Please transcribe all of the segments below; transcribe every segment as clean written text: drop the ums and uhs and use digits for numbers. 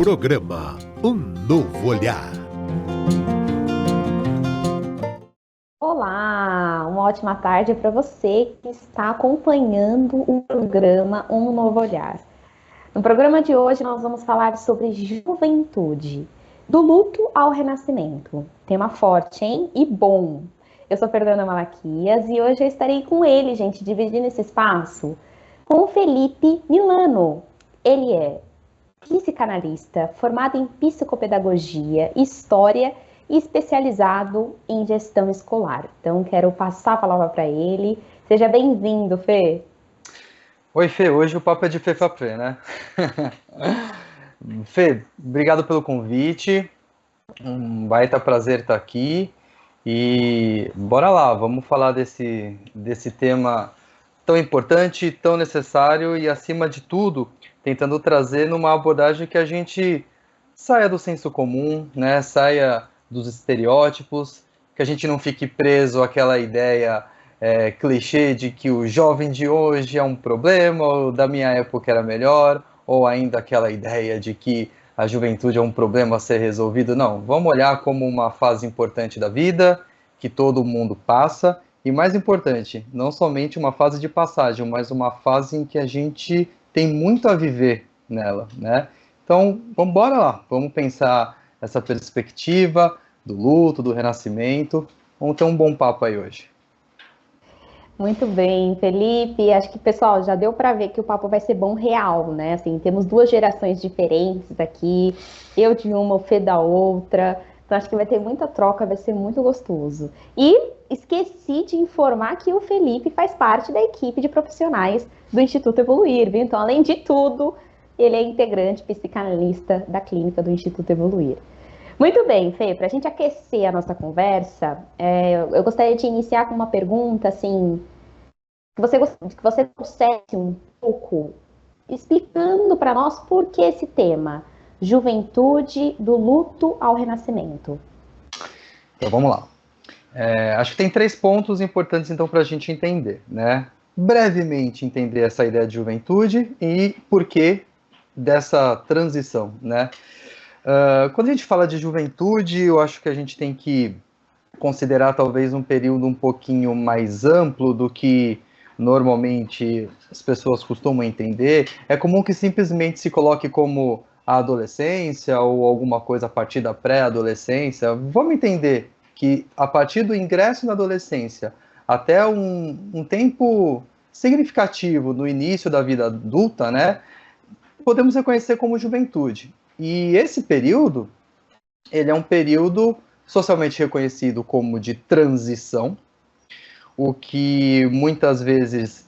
Programa Um Novo Olhar. Olá, uma ótima tarde para você que está acompanhando o programa Um Novo Olhar. No programa de hoje nós vamos falar sobre juventude, do luto ao renascimento. Tema forte, hein? E bom. Eu sou Fernanda Malaquias e hoje eu estarei com ele, gente, dividindo esse espaço com o Felipe Milano. Ele é psicanalista, formado em psicopedagogia, história e especializado em gestão escolar. Então, quero passar a palavra para ele. Seja bem-vindo, Fê. Oi, Fê. Hoje o papo é de Fê pra Fê, né? Fê, obrigado pelo convite. Um baita prazer estar aqui. E bora lá, vamos falar desse tema tão importante, tão necessário e, acima de tudo, tentando trazer numa abordagem que a gente saia do senso comum, né? Saia dos estereótipos, que a gente não fique preso àquela ideia clichê de que o jovem de hoje é um problema, ou da minha época era melhor, ou ainda aquela ideia de que a juventude é um problema a ser resolvido. Não, vamos olhar como uma fase importante da vida, que todo mundo passa, e mais importante, não somente uma fase de passagem, mas uma fase em que a gente tem muito a viver nela, né? Então, vamos embora lá, vamos pensar essa perspectiva do luto, do renascimento. Vamos ter um bom papo aí hoje. Muito bem, Felipe. Acho que, pessoal, já deu para ver que o papo vai ser bom real, né? Assim, temos duas gerações diferentes aqui, eu de uma, o Fê da outra. Então, acho que vai ter muita troca, vai ser muito gostoso. E esqueci de informar que o Felipe faz parte da equipe de profissionais do Instituto Evoluir, viu? Então, além de tudo, ele é integrante psicanalista da clínica do Instituto Evoluir. Muito bem, Fê, para a gente aquecer a nossa conversa, eu gostaria de iniciar com uma pergunta, assim, que você trouxesse um pouco, explicando para nós por que esse tema, juventude, do luto ao renascimento. Então, vamos lá. Acho que tem 3 pontos importantes, então, para a gente entender, né? Brevemente entender essa ideia de juventude e por que dessa transição, né? Quando a gente fala de juventude, eu acho que a gente tem que considerar talvez um período um pouquinho mais amplo do que normalmente as pessoas costumam entender. É comum que simplesmente se coloque como a adolescência ou alguma coisa a partir da pré-adolescência. Vamos entender que a partir do ingresso na adolescência até um tempo significativo no início da vida adulta, né, podemos reconhecer como juventude. E esse período, ele é um período socialmente reconhecido como de transição, o que muitas vezes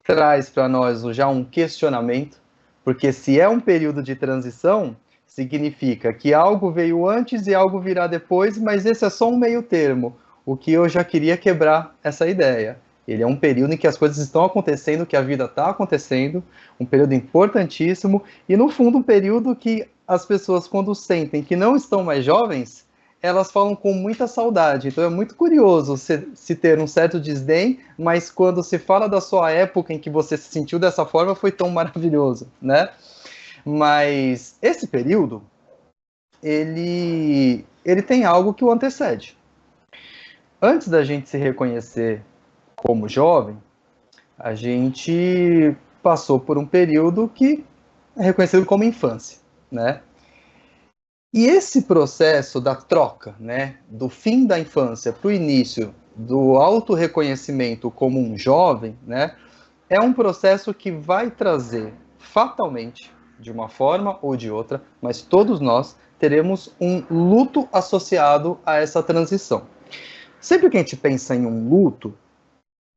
traz para nós já um questionamento, porque se é um período de transição, significa que algo veio antes e algo virá depois, mas esse é só um meio termo, o que eu já queria quebrar essa ideia. Ele é um período em que as coisas estão acontecendo, que a vida está acontecendo, um período importantíssimo, e no fundo um período que as pessoas, quando sentem que não estão mais jovens, elas falam com muita saudade. Então é muito curioso se ter um certo desdém, mas quando se fala da sua época em que você se sentiu dessa forma, foi tão maravilhoso, né? Mas esse período, ele tem algo que o antecede. Antes da gente se reconhecer como jovem, a gente passou por um período que é reconhecido como infância, né? E esse processo da troca, né, do fim da infância para o início do autorreconhecimento como um jovem, né, é um processo que vai trazer fatalmente, de uma forma ou de outra, mas todos nós teremos um luto associado a essa transição. Sempre que a gente pensa em um luto,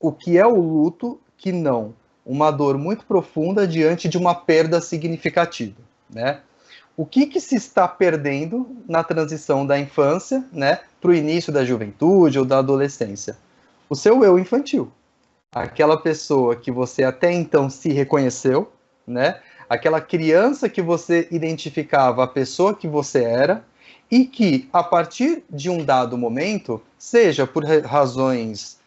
o que é o luto que não? Uma dor muito profunda diante de uma perda significativa, né? O que se está perdendo na transição da infância, né, para o início da juventude ou da adolescência? O seu eu infantil. Aquela pessoa que você até então se reconheceu, né? Aquela criança que você identificava a pessoa que você era e que, a partir de um dado momento, seja por razões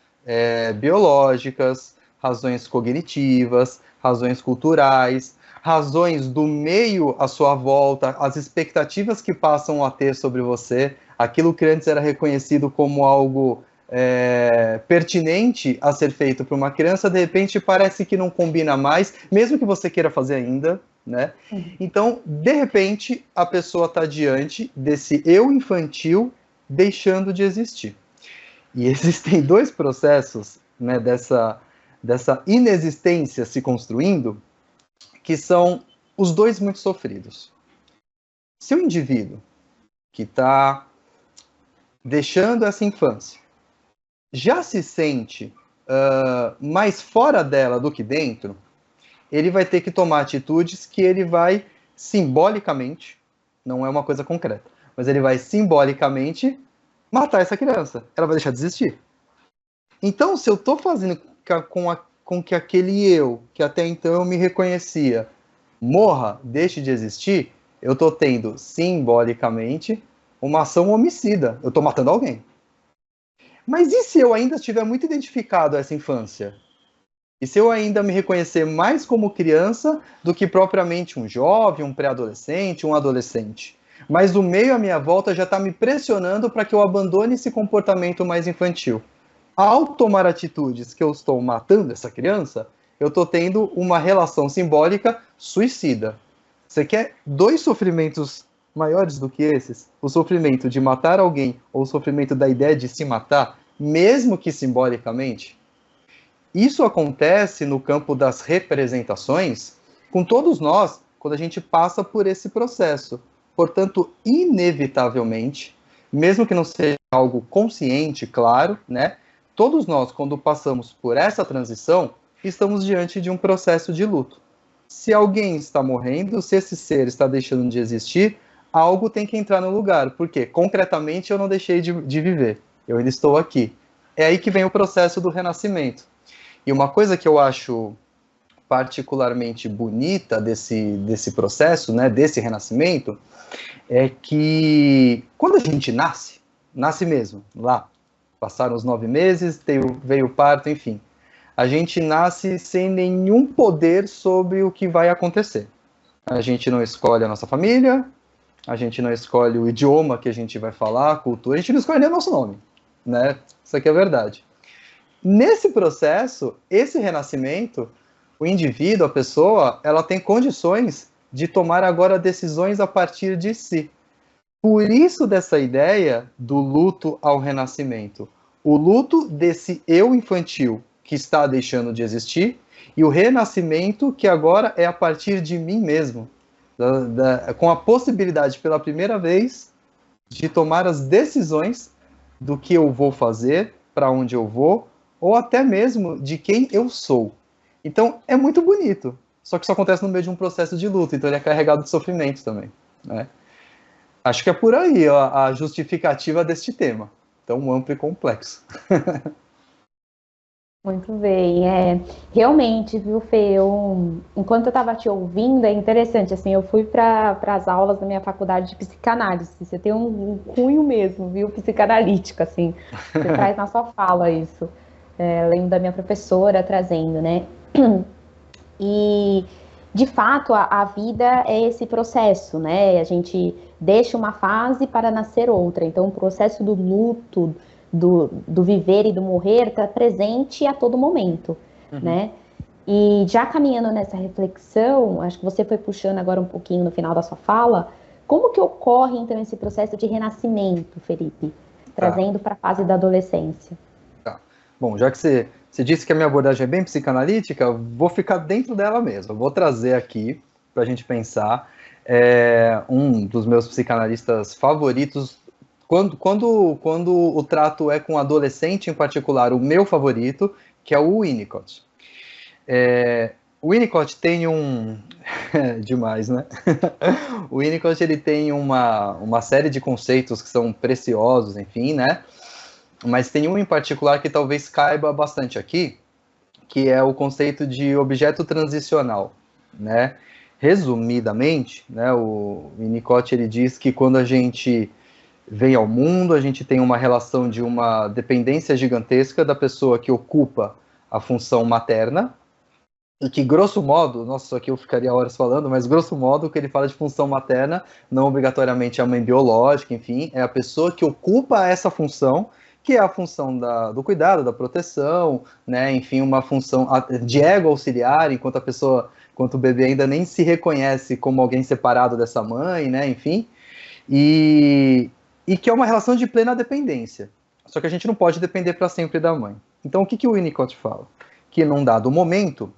biológicas, razões cognitivas, razões culturais, razões do meio à sua volta, as expectativas que passam a ter sobre você, aquilo que antes era reconhecido como algo pertinente a ser feito para uma criança, de repente parece que não combina mais, mesmo que você queira fazer ainda, né? Então, de repente, a pessoa está diante desse eu infantil deixando de existir. E existem dois processos, né, dessa inexistência se construindo, que são os dois muito sofridos. Se o indivíduo que está deixando essa infância já se sente mais fora dela do que dentro, ele vai ter que tomar atitudes que ele vai simbolicamente, não é uma coisa concreta, mas ele vai simbolicamente matar essa criança. Ela vai deixar de existir. Então, se eu estou fazendo com que aquele eu, que até então eu me reconhecia, morra, deixe de existir, eu estou tendo simbolicamente uma ação homicida. Eu estou matando alguém. Mas e se eu ainda estiver muito identificado a essa infância? E se eu ainda me reconhecer mais como criança do que propriamente um jovem, um pré-adolescente, um adolescente? Mas o meio à minha volta já está me pressionando para que eu abandone esse comportamento mais infantil. Ao tomar atitudes que eu estou matando essa criança, eu estou tendo uma relação simbólica suicida. Você quer dois sofrimentos maiores do que esses? O sofrimento de matar alguém ou o sofrimento da ideia de se matar, mesmo que simbolicamente? Isso acontece no campo das representações com todos nós quando a gente passa por esse processo. Portanto, inevitavelmente, mesmo que não seja algo consciente, claro, né? Todos nós, quando passamos por essa transição, estamos diante de um processo de luto. Se alguém está morrendo, se esse ser está deixando de existir, algo tem que entrar no lugar, porque concretamente eu não deixei de viver, eu ainda estou aqui. É aí que vem o processo do renascimento. E uma coisa que eu acho particularmente bonita desse processo, né, desse renascimento, é que quando a gente nasce mesmo, lá, passaram os 9 meses, veio o parto, enfim, a gente nasce sem nenhum poder sobre o que vai acontecer. A gente não escolhe a nossa família, a gente não escolhe o idioma que a gente vai falar, a cultura, a gente não escolhe nem o nosso nome, né? Isso aqui é verdade. Nesse processo, esse renascimento, o indivíduo, a pessoa, ela tem condições de tomar agora decisões a partir de si. Por isso dessa ideia do luto ao renascimento. O luto desse eu infantil que está deixando de existir e o renascimento que agora é a partir de mim mesmo. Com a possibilidade pela primeira vez de tomar as decisões do que eu vou fazer, para onde eu vou, ou até mesmo de quem eu sou. Então é muito bonito, só que isso acontece no meio de um processo de luto, então ele é carregado de sofrimento também, né? Acho que é por aí a justificativa deste tema, tão amplo e complexo. Muito bem, realmente, viu, Fê, enquanto eu estava te ouvindo, é interessante, assim, eu fui para as aulas da minha faculdade de psicanálise, você tem um cunho mesmo, viu, psicanalítico, assim, você traz na sua fala isso, lembro da minha professora trazendo, né, e, de fato, a vida é esse processo, né, a gente deixa uma fase para nascer outra, então o processo do luto, do viver e do morrer está presente a todo momento, né? E já caminhando nessa reflexão, acho que você foi puxando agora um pouquinho no final da sua fala, como que ocorre então esse processo de renascimento, Felipe, trazendo para a fase da adolescência? Tá. Bom, já que você disse que a minha abordagem é bem psicanalítica, vou ficar dentro dela mesmo. Eu vou trazer aqui para a gente pensar um dos meus psicanalistas favoritos. Quando o trato é com adolescente em particular, o meu favorito, que é o Winnicott. O Winnicott tem demais, né? O Winnicott, ele tem uma série de conceitos que são preciosos, enfim, né? Mas tem um em particular que talvez caiba bastante aqui, que é o conceito de objeto transicional, né? Resumidamente, né, o Winnicott, ele diz que quando a gente vem ao mundo, a gente tem uma relação de uma dependência gigantesca da pessoa que ocupa a função materna, e que, grosso modo, nossa, isso aqui eu ficaria horas falando, mas grosso modo, o que ele fala de função materna, não obrigatoriamente a mãe biológica, enfim, é a pessoa que ocupa essa função, que é a função do cuidado, da proteção, né, enfim, uma função de ego auxiliar, enquanto o bebê ainda nem se reconhece como alguém separado dessa mãe, né, enfim, e que é uma relação de plena dependência. Só que a gente não pode depender para sempre da mãe. Então, o que o Winnicott fala? Que num dado momento,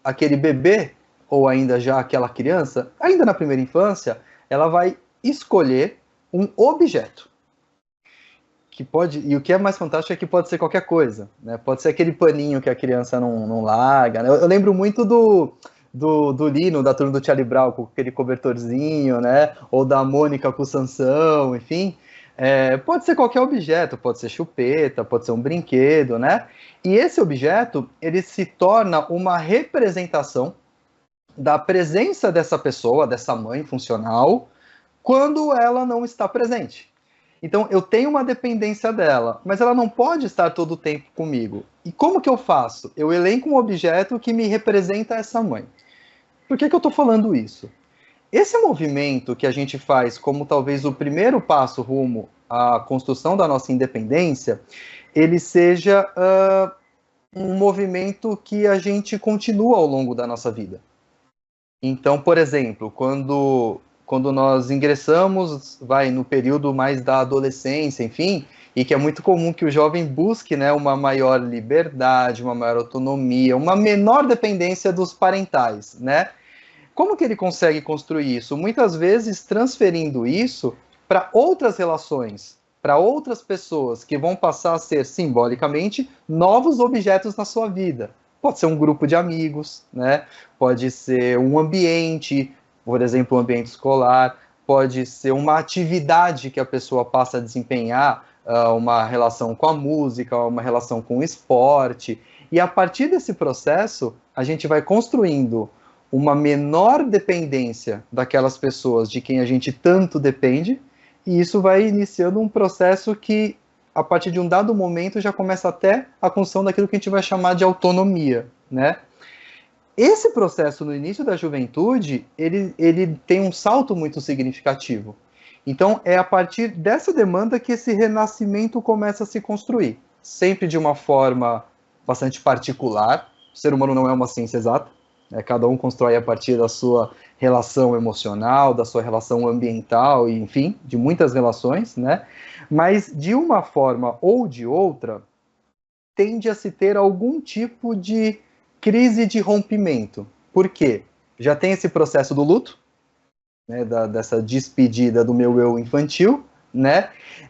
aquele bebê, ou ainda já aquela criança, ainda na primeira infância, ela vai escolher um objeto. E o que é mais fantástico é que pode ser qualquer coisa, né? Pode ser aquele paninho que a criança não larga, né? Eu lembro muito do Lino, da turma do Charlie Brown, com aquele cobertorzinho, né? Ou da Mônica com o Sansão, enfim. Pode ser qualquer objeto, pode ser chupeta, pode ser um brinquedo, né? E esse objeto, ele se torna uma representação da presença dessa pessoa, dessa mãe funcional, quando ela não está presente. Então, eu tenho uma dependência dela, mas ela não pode estar todo o tempo comigo. E como que eu faço? Eu elenco um objeto que me representa essa mãe. Por que eu estou falando isso? Esse movimento que a gente faz como talvez o primeiro passo rumo à construção da nossa independência, ele seja um movimento que a gente continua ao longo da nossa vida. Então, por exemplo, quando nós ingressamos, no período mais da adolescência, enfim, e que é muito comum que o jovem busque, né, uma maior liberdade, uma maior autonomia, uma menor dependência dos parentais, né? Como que ele consegue construir isso? Muitas vezes transferindo isso para outras relações, para outras pessoas que vão passar a ser, simbolicamente, novos objetos na sua vida. Pode ser um grupo de amigos, né? Pode ser um ambiente, por exemplo, um ambiente escolar, pode ser uma atividade que a pessoa passa a desempenhar, uma relação com a música, uma relação com o esporte. E a partir desse processo, a gente vai construindo uma menor dependência daquelas pessoas de quem a gente tanto depende, e isso vai iniciando um processo que, a partir de um dado momento, já começa até a construção daquilo que a gente vai chamar de autonomia, né? Esse processo no início da juventude, ele tem um salto muito significativo. Então, é a partir dessa demanda que esse renascimento começa a se construir, sempre de uma forma bastante particular. O ser humano não é uma ciência exata, cada um constrói a partir da sua relação emocional, da sua relação ambiental, e, enfim, de muitas relações, né? Mas, de uma forma ou de outra, tende a se ter algum tipo de crise de rompimento. Por quê? Já tem esse processo do luto, né, dessa despedida do meu eu infantil, né?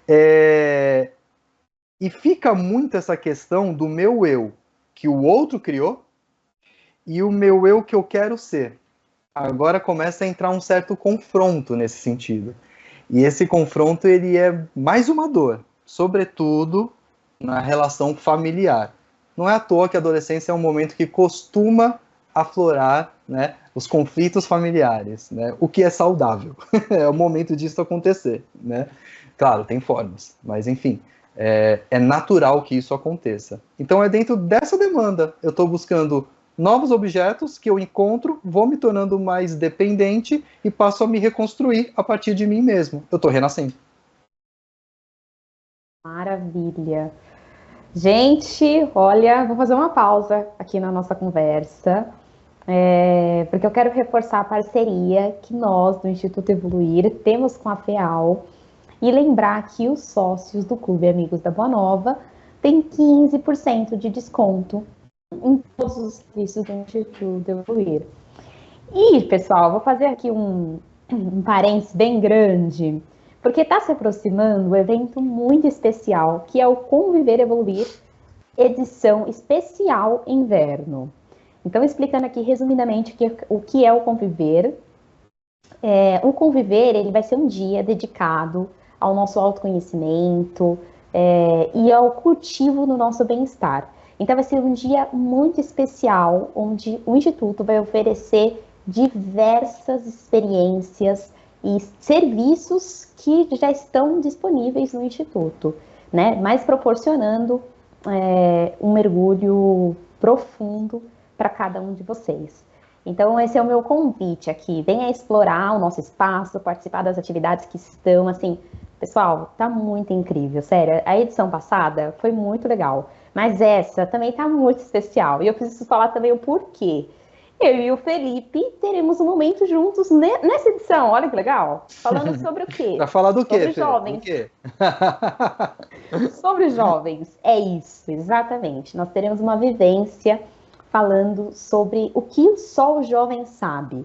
E fica muito essa questão do meu eu que o outro criou e o meu eu que eu quero ser. Agora começa a entrar um certo confronto nesse sentido. E esse confronto, ele é mais uma dor, sobretudo na relação familiar. Não é à toa que a adolescência é um momento que costuma aflorar, né, os conflitos familiares, né, o que é saudável. É o momento disso acontecer, né? Claro, tem formas, mas enfim, é natural que isso aconteça. Então é dentro dessa demanda, eu estou buscando novos objetos que eu encontro, vou me tornando mais dependente e passo a me reconstruir a partir de mim mesmo. Eu estou renascendo. Maravilha. Gente, olha, vou fazer uma pausa aqui na nossa conversa, porque eu quero reforçar a parceria que nós, do Instituto Evoluir, temos com a FEAL, e lembrar que os sócios do Clube Amigos da Boa Nova têm 15% de desconto em todos os serviços do Instituto Evoluir. E, pessoal, vou fazer aqui um parênteses bem grande, porque está se aproximando um evento muito especial, que é o Conviver Evoluir, edição especial inverno. Então, explicando aqui resumidamente o que é o Conviver. O Conviver, ele vai ser um dia dedicado ao nosso autoconhecimento e ao cultivo do nosso bem-estar. Então, vai ser um dia muito especial, onde o Instituto vai oferecer diversas experiências e serviços que já estão disponíveis no Instituto, né? Mas proporcionando um mergulho profundo para cada um de vocês. Então, esse é o meu convite aqui. Venha explorar o nosso espaço, participar das atividades que estão, assim, pessoal, tá muito incrível, sério. A edição passada foi muito legal, mas essa também tá muito especial. E eu preciso falar também o porquê. Eu e o Felipe teremos um momento juntos nessa edição, olha que legal. Falando sobre o quê? Para falar do quê, Sobre jovens. Do quê? Sobre jovens, é isso, exatamente. Nós teremos uma vivência falando sobre o que só o jovem sabe.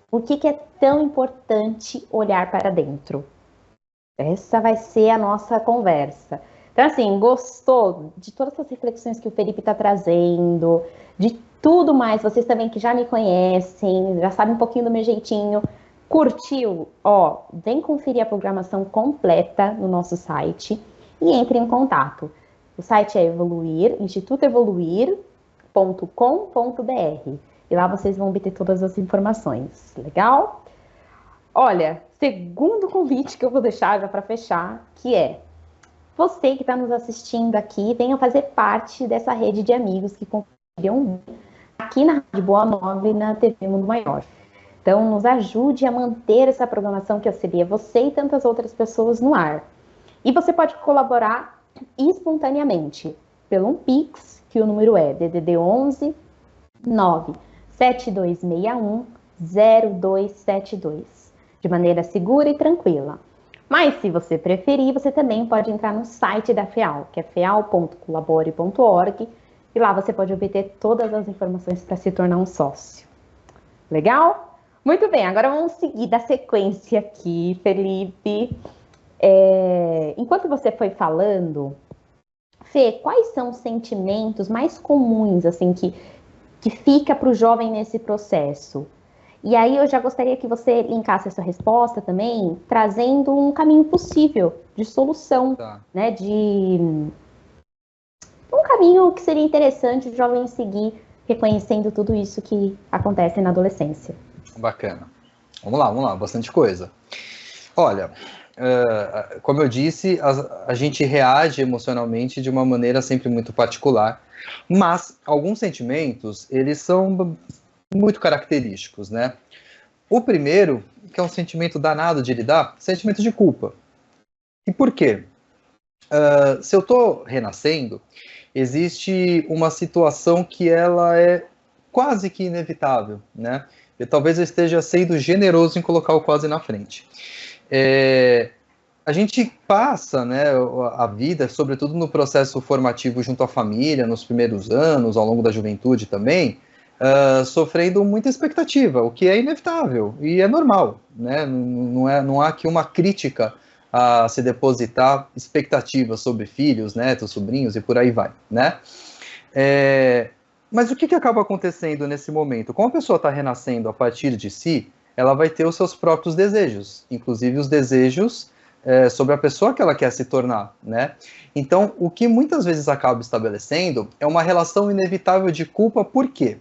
Por que é tão importante olhar para dentro? Essa vai ser a nossa conversa. Então, assim, gostou de todas essas reflexões que o Felipe está trazendo, de tudo mais, vocês também que já me conhecem, já sabem um pouquinho do meu jeitinho, curtiu? Ó, vem conferir a programação completa no nosso site e entre em contato. O site é institutoevoluir.com.br e lá vocês vão obter todas as informações. Legal? Olha, segundo convite que eu vou deixar já para fechar, que é você que está nos assistindo aqui, venha fazer parte dessa rede de amigos que compartilham aqui na Rádio Boa Nova e na TV Mundo Maior. Então, nos ajude a manter essa programação que auxilia você e tantas outras pessoas no ar. E você pode colaborar espontaneamente pelo Pix, que o número é DDD 11 97261 0272. De maneira segura e tranquila. Mas, se você preferir, você também pode entrar no site da FEAL, que é feal.colabore.org, e lá você pode obter todas as informações para se tornar um sócio. Legal? Muito bem, agora vamos seguir da sequência aqui, Felipe. Enquanto você foi falando, Fê, quais são os sentimentos mais comuns, assim, que fica para o jovem nesse processo? E aí eu já gostaria que você linkasse a sua resposta também, trazendo um caminho possível de solução, né? De um caminho que seria interessante o jovem seguir, reconhecendo tudo isso que acontece na adolescência. Bacana. Vamos lá, bastante coisa. Olha, como eu disse, a gente reage emocionalmente de uma maneira sempre muito particular, mas alguns sentimentos, eles são muito característicos, né? O primeiro, que é um sentimento danado de lidar, sentimento de culpa. E por quê? Se eu estou renascendo, existe uma situação que ela é quase que inevitável, né? E talvez eu esteja sendo generoso em colocar o quase na frente. A gente passa, né, a vida, sobretudo no processo formativo junto à família, nos primeiros anos, ao longo da juventude também, sofrendo muita expectativa, o que é inevitável e é normal, né? Não há aqui uma crítica a se depositar expectativas sobre filhos, netos, sobrinhos e por aí vai, né? Mas o que acaba acontecendo nesse momento? Como a pessoa está renascendo a partir de si, ela vai ter os seus próprios desejos, inclusive os desejos sobre a pessoa que ela quer se tornar, né? Então, o que muitas vezes acaba estabelecendo é uma relação inevitável de culpa, por quê?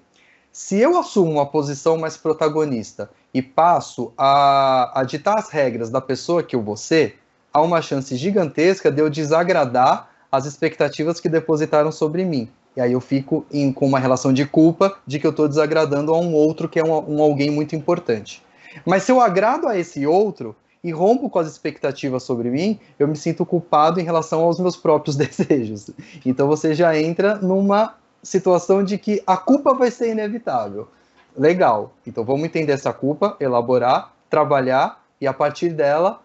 Se eu assumo uma posição mais protagonista e passo a ditar as regras da pessoa que eu vou ser, há uma chance gigantesca de eu desagradar as expectativas que depositaram sobre mim. E aí eu fico com uma relação de culpa de que eu estou desagradando a um outro que é um alguém muito importante. Mas se eu agrado a esse outro e rompo com as expectativas sobre mim, eu me sinto culpado em relação aos meus próprios desejos. Então você já entra numa situação de que a culpa vai ser inevitável. Legal. Então vamos entender essa culpa, elaborar, trabalhar e a partir dela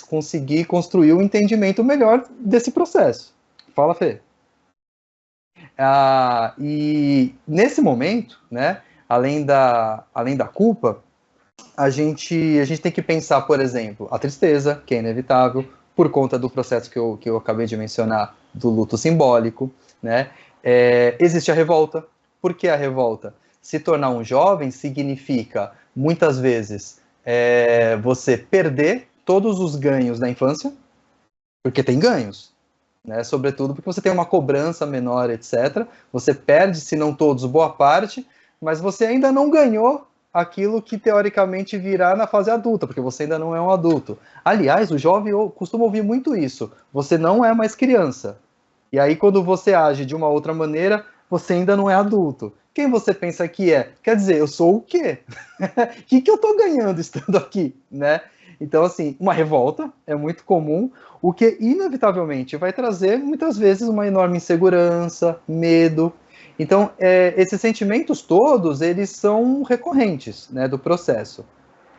conseguir construir um entendimento melhor desse processo. Fala, Fê. E nesse momento, né, além da culpa, a gente tem que pensar, por exemplo, a tristeza, que é inevitável, por conta do processo que eu acabei de mencionar, do luto simbólico, né? Existe a revolta. Por que a revolta? Se tornar um jovem significa, muitas vezes, você perder todos os ganhos da infância, porque tem ganhos, né? Sobretudo porque você tem uma cobrança menor, etc. Você perde, se não todos, boa parte, mas você ainda não ganhou aquilo que teoricamente virá na fase adulta, porque você ainda não é um adulto. Aliás, o jovem costuma ouvir muito isso. Você não é mais criança. E aí, quando você age de uma outra maneira, você ainda não é adulto. Quem você pensa que é? Quer dizer, eu sou o quê? O que eu estou ganhando estando aqui, né? Então, assim, uma revolta é muito comum, o que inevitavelmente vai trazer, muitas vezes, uma enorme insegurança, medo. Então, esses sentimentos todos, eles são recorrentes, né, do processo.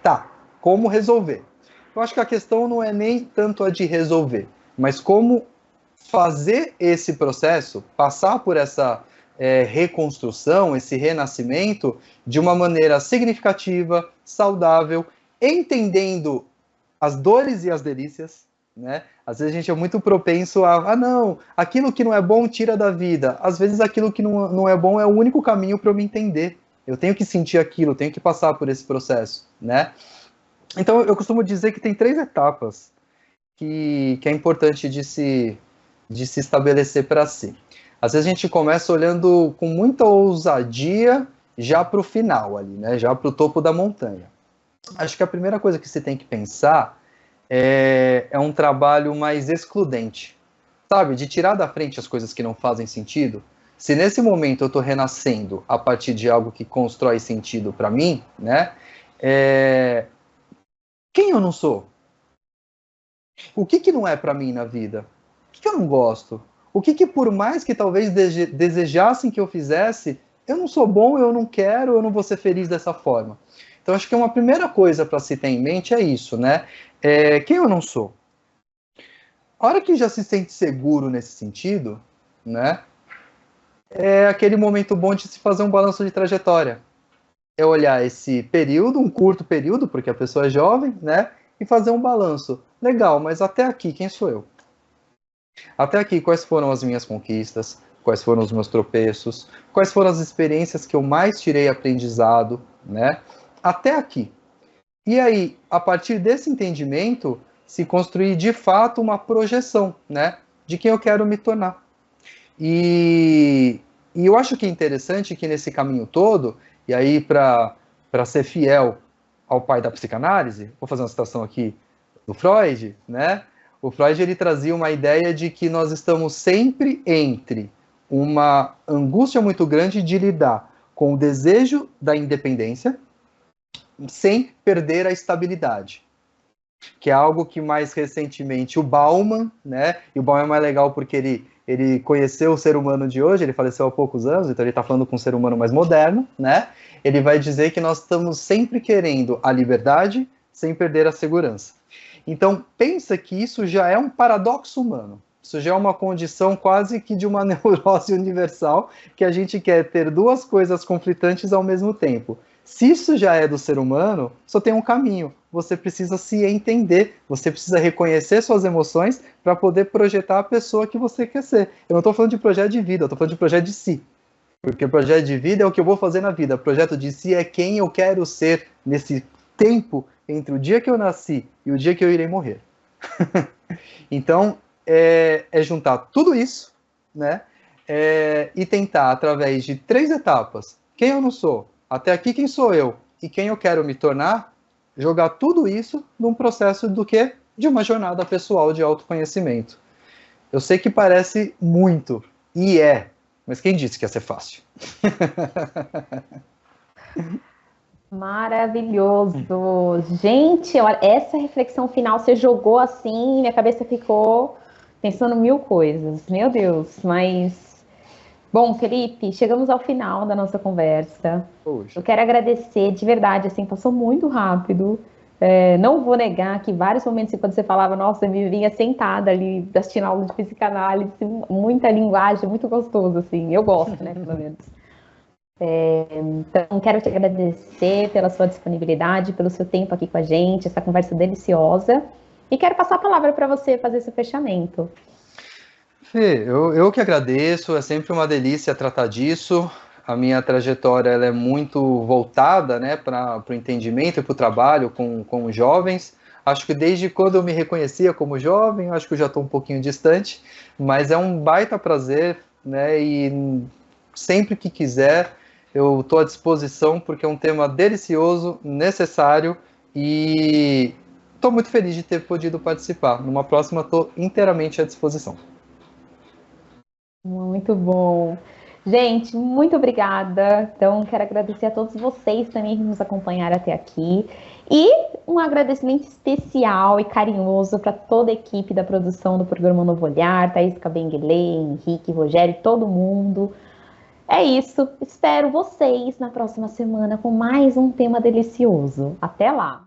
Tá, como resolver? Eu acho que a questão não é nem tanto a de resolver, mas como fazer esse processo, passar por essa reconstrução, esse renascimento, de uma maneira significativa, saudável, entendendo as dores e as delícias, né? Às vezes a gente é muito propenso a, não, aquilo que não é bom tira da vida. Às vezes aquilo que não é bom é o único caminho para eu me entender. Eu tenho que sentir aquilo, tenho que passar por esse processo, né? Então eu costumo dizer que tem 3 etapas que é importante de se estabelecer para si. Às vezes a gente começa olhando com muita ousadia já para o final ali, né? Já para o topo da montanha. Acho que a primeira coisa que você tem que pensar é um trabalho mais excludente, sabe? De tirar da frente as coisas que não fazem sentido. Se nesse momento eu estou renascendo a partir de algo que constrói sentido para mim, né? Quem eu não sou? O que não é para mim na vida? O que eu não gosto? O que por mais que talvez desejassem que eu fizesse, eu não sou bom, eu não quero, eu não vou ser feliz dessa forma. Então, acho que uma primeira coisa para se ter em mente é isso, né? Quem eu não sou? A hora que já se sente seguro nesse sentido, né? É aquele momento bom de se fazer um balanço de trajetória. É olhar esse período, um curto período, porque a pessoa é jovem, né? E fazer um balanço. Legal, mas até aqui, quem sou eu? Até aqui, quais foram as minhas conquistas? Quais foram os meus tropeços? Quais foram as experiências que eu mais tirei aprendizado, né? Até aqui. E aí, a partir desse entendimento, se construir de fato uma projeção, né? De quem eu quero me tornar. E eu acho que é interessante que nesse caminho todo, e aí para ser fiel ao pai da psicanálise, vou fazer uma citação aqui do Freud, né? O Freud ele trazia uma ideia de que nós estamos sempre entre uma angústia muito grande de lidar com o desejo da independência sem perder a estabilidade, que é algo que mais recentemente o Bauman, né? E o Bauman é mais legal porque ele conheceu o ser humano de hoje, ele faleceu há poucos anos, então ele está falando com um ser humano mais moderno, né? Ele vai dizer que nós estamos sempre querendo a liberdade sem perder a segurança. Então, pensa que isso já é um paradoxo humano. Isso já é uma condição quase que de uma neurose universal, que a gente quer ter duas coisas conflitantes ao mesmo tempo. Se isso já é do ser humano, só tem um caminho. Você precisa se entender, você precisa reconhecer suas emoções para poder projetar a pessoa que você quer ser. Eu não estou falando de projeto de vida, eu estou falando de projeto de si. Porque projeto de vida é o que eu vou fazer na vida. Projeto de si é quem eu quero ser nesse tempo entre o dia que eu nasci e o dia que eu irei morrer. Então, é juntar tudo isso, né? E tentar, através de 3 etapas, quem eu não sou, até aqui quem sou eu e quem eu quero me tornar, jogar tudo isso num processo do quê? De uma jornada pessoal de autoconhecimento. Eu sei que parece muito, e mas quem disse que ia ser fácil? Maravilhoso. Gente, olha, essa reflexão final você jogou assim, minha cabeça ficou pensando 1000 coisas. Meu Deus, mas... Bom, Felipe, chegamos ao final da nossa conversa. Poxa. Eu quero agradecer, de verdade, assim, passou muito rápido. Não vou negar que vários momentos quando você falava, nossa, eu me vinha sentada ali, assistindo aula de psicanálise, muita linguagem, muito gostoso, assim. Eu gosto, né, pelo menos. Então, quero te agradecer pela sua disponibilidade, pelo seu tempo aqui com a gente, essa conversa deliciosa. E quero passar a palavra para você fazer esse fechamento. Fê, eu que agradeço, é sempre uma delícia tratar disso. A minha trajetória ela é muito voltada, né, para o entendimento e para o trabalho com os jovens. Acho que desde quando eu me reconhecia como jovem, acho que eu já estou um pouquinho distante, mas é um baita prazer, né, e sempre que quiser eu estou à disposição, porque é um tema delicioso, necessário, e estou muito feliz de ter podido participar. Numa próxima, estou inteiramente à disposição. Muito bom. Gente, muito obrigada. Então, quero agradecer a todos vocês também que nos acompanharam até aqui. E um agradecimento especial e carinhoso para toda a equipe da produção do programa Novo Olhar, Thaís Cabenguele, Henrique, Rogério, todo mundo. É isso. Espero vocês na próxima semana com mais um tema delicioso. Até lá!